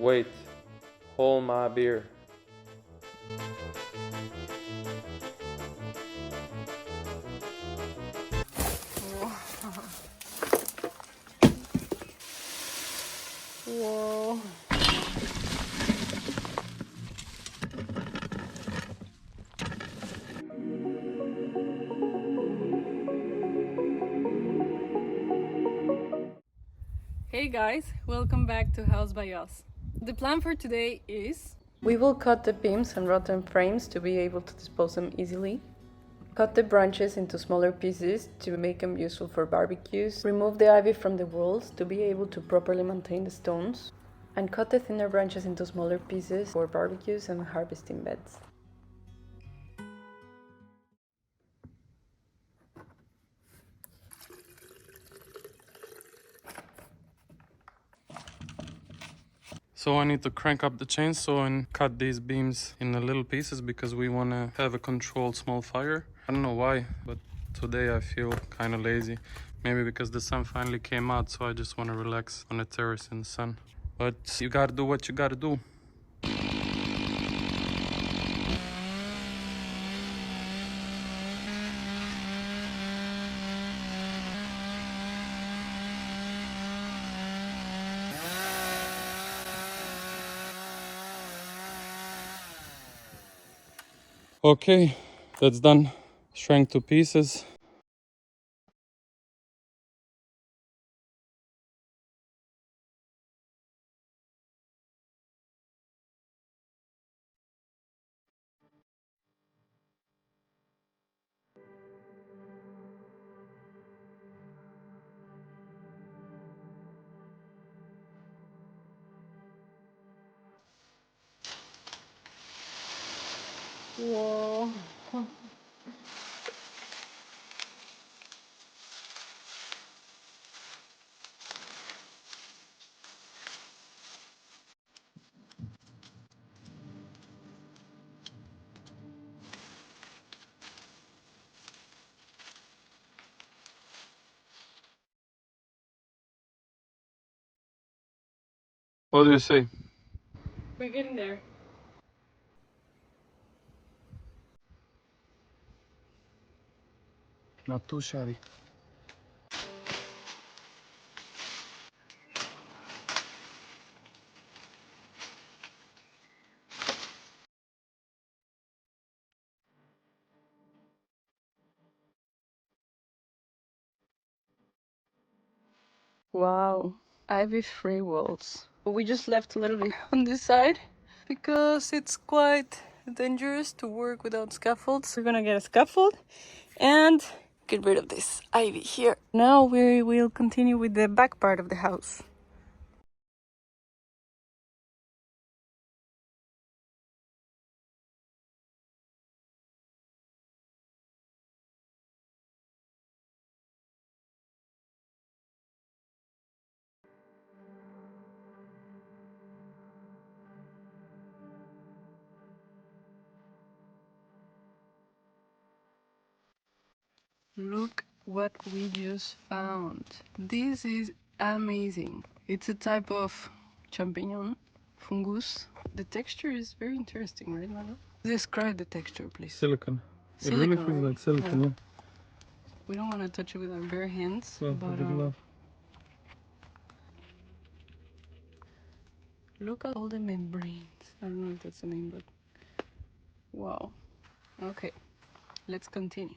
Wait, hold my beer. Whoa. Hey guys, welcome back to HausByUs. The plan for today is we will cut the beams and rotten frames to be able to dispose them easily. Cut the branches into smaller pieces to make them useful for barbecues. Remove the ivy from the walls to be able to properly maintain the stones. And cut the thinner branches into smaller pieces for barbecues and harvesting beds. So I need to crank up the chainsaw and cut these beams in little pieces because we want to have a controlled small fire. I don't know why, but today I feel kind of lazy. Maybe because the sun finally came out, so I just want to relax on the terrace in the sun. But you gotta do what you gotta do. Okay, that's done. Shrank to pieces. whoa. What do you say? We're getting there. Not too shabby. Wow, ivy-free walls. We just left a little bit on this side because it's quite dangerous to work without scaffolds. We're gonna get a scaffold and get rid of this ivy here. Now we will continue with the back part of the house. Look what we just found. This is amazing. It's a type of champignon, fungus. The texture is very interesting, right, Mano? Describe the texture, please. Silicon. It Silicon, really feels right? like silicon, yeah. We don't want to touch it with our bare hands, Well, but big love. look at all the membranes. I don't know if that's the name, but wow. Okay, let's continue.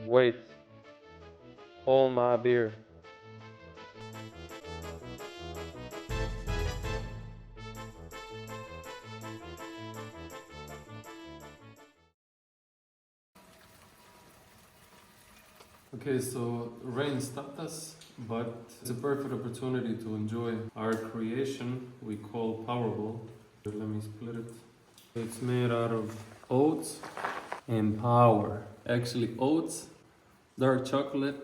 Wait, hold my beer. Okay, so rain stopped us, but it's a perfect opportunity to enjoy our creation we call Powerball. Let me split it. It's made out of oats and power. Actually, oats, dark chocolate,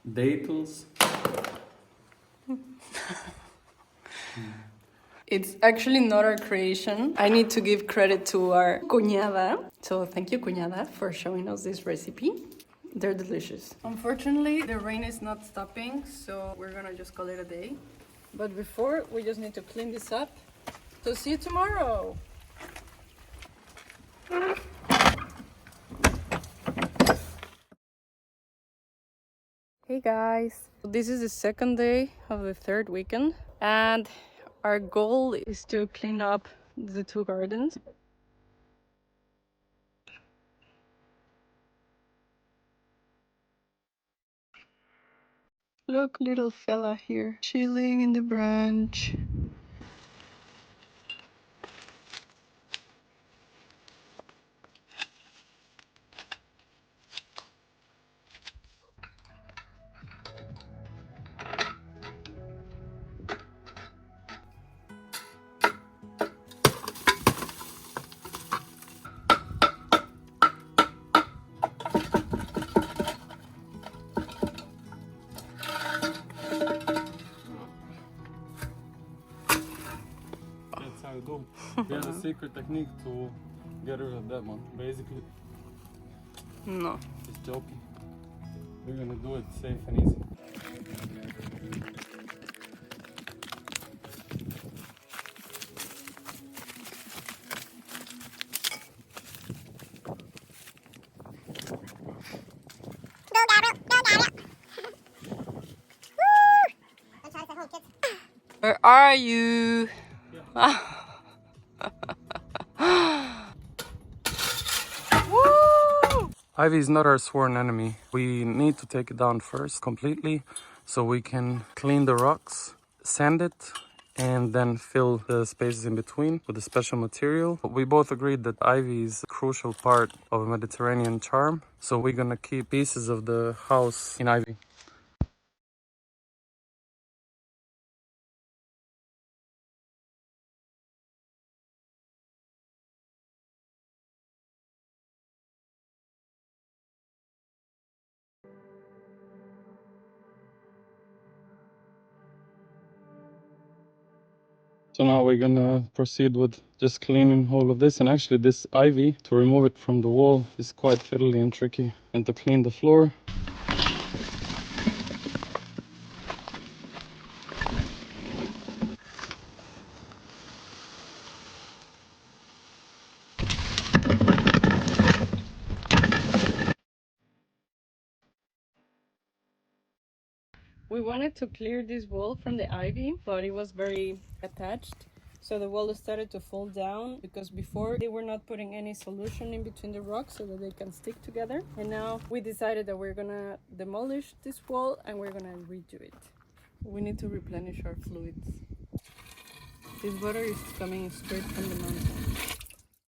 datels. It's actually not our creation. I need to give credit to our cuñada. So thank you, cuñada, for showing us this recipe. They're delicious. Unfortunately, the rain is not stopping, so we're gonna just call it a day. But before, we just need to clean this up. So see you tomorrow. Hey guys, this is the second day of the third weekend, and our goal is to clean up the two gardens. Look, little fella here, chilling in the branch. That's how I do. We have a secret technique to get rid of that one. Basically, No. just joking. We're gonna do it safe and easy. Where are you? Ivy is not our sworn enemy. We need to take it down first completely so we can clean the rocks, sand it, and then fill the spaces in between with a special material. We both agreed that ivy is a crucial part of a Mediterranean charm, so we're gonna keep pieces of the house in ivy. So now we're gonna proceed with just cleaning all of this, and actually this ivy, to remove it from the wall, is quite fiddly and tricky. And to clean the floor, We wanted to clear this wall from the ivy, but it was very attached. So the wall started to fall down because before they were not putting any solution in between the rocks so that they can stick together. And now we decided that we're gonna demolish this wall and we're gonna redo it. We need to replenish our fluids. This water is coming straight from the mountain.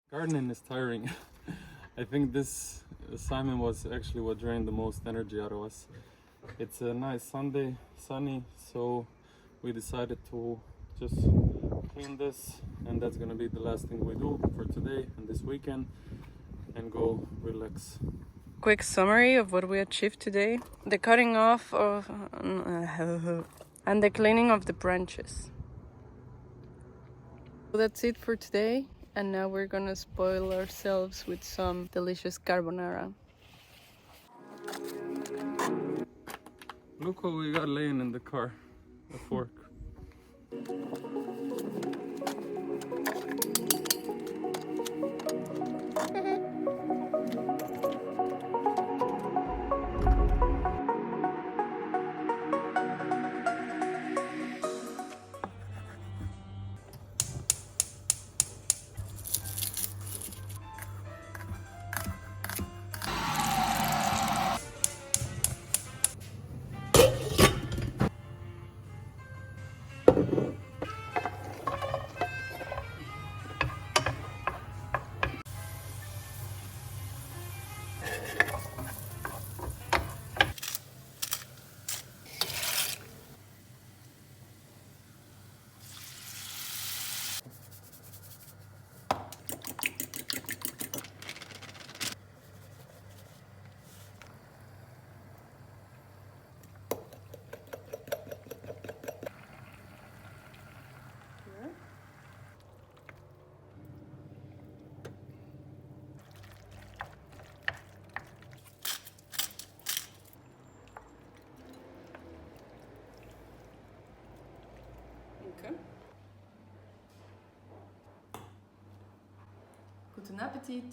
gardening is tiring. I think this assignment was actually what drained the most energy out of us. It's a nice Sunday, sunny, so we decided to just clean this, and that's gonna be the last thing we do for today and this weekend, and go relax. Quick summary of what we achieved today. The cutting off of and the cleaning of the branches. So that's it for today, and now we're gonna spoil ourselves with some delicious carbonara. Look what we got laying in the car, a fork. Guten Appetit!